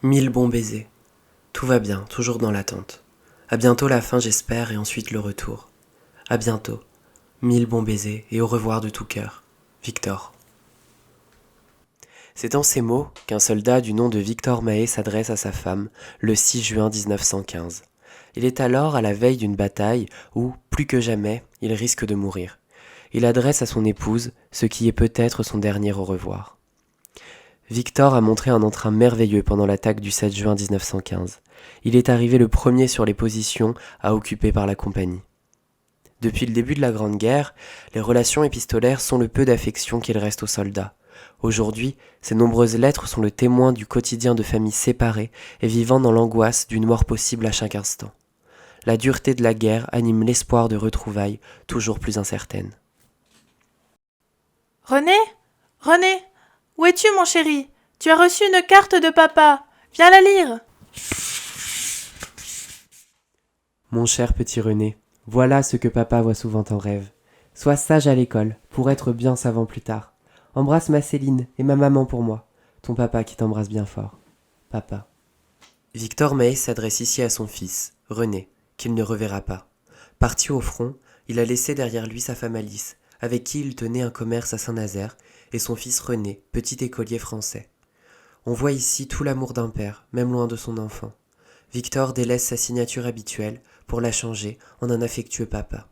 Mille bons baisers. Tout va bien, toujours dans l'attente. À bientôt la fin j'espère et ensuite le retour. À bientôt. Mille bons baisers et au revoir de tout cœur. Victor. C'est dans ces mots qu'un soldat du nom de Victor Mahé s'adresse à sa femme le 6 juin 1915. Il est alors à la veille d'une bataille où, plus que jamais, il risque de mourir. Il adresse à son épouse ce qui est peut-être son dernier au revoir. Victor a montré un entrain merveilleux pendant l'attaque du 7 juin 1915. Il est arrivé le premier sur les positions à occuper par la compagnie. Depuis le début de la Grande Guerre, les relations épistolaires sont le peu d'affection qu'il reste aux soldats. Aujourd'hui, ces nombreuses lettres sont le témoin du quotidien de familles séparées et vivant dans l'angoisse d'une mort possible à chaque instant. La dureté de la guerre anime l'espoir de retrouvailles toujours plus incertaines. René? René? Où es-tu, mon chéri? Tu as reçu une carte de papa. Viens la lire. Mon cher petit René, voilà ce que papa voit souvent en rêve. Sois sage à l'école, pour être bien savant plus tard. Embrasse ma Céline et ma maman pour moi. Ton papa qui t'embrasse bien fort. Papa. Victor Mahé s'adresse ici à son fils, René, qu'il ne reverra pas. Parti au front, il a laissé derrière lui sa femme Alice, avec qui il tenait un commerce à Saint-Nazaire, et son fils René, petit écolier français. On voit ici tout l'amour d'un père, même loin de son enfant. Victor délaisse sa signature habituelle pour la changer en un affectueux papa.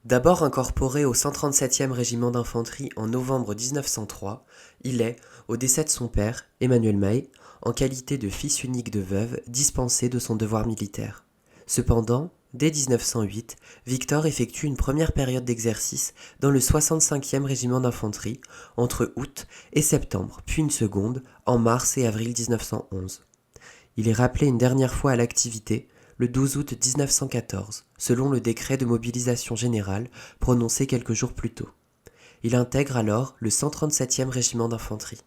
D'abord incorporé au 137e régiment d'infanterie en novembre 1903, il est, au décès de son père, Emmanuel Mahé, en qualité de fils unique de veuve, dispensé de son devoir militaire. Cependant, dès 1908, Victor effectue une première période d'exercice dans le 65e régiment d'infanterie, entre août et septembre, puis une seconde, en mars et avril 1911. Il est rappelé une dernière fois à l'activité le 12 août 1914, selon le décret de mobilisation générale prononcé quelques jours plus tôt. Il intègre alors le 137e régiment d'infanterie.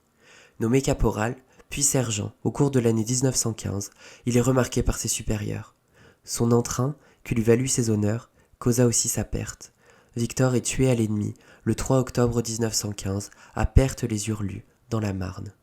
Nommé caporal, puis sergent au cours de l'année 1915, il est remarqué par ses supérieurs. Son entrain, qui lui valut ses honneurs, causa aussi sa perte. Victor est tué à l'ennemi le 3 octobre 1915 à Perthes-les-Hurlus, dans la Marne.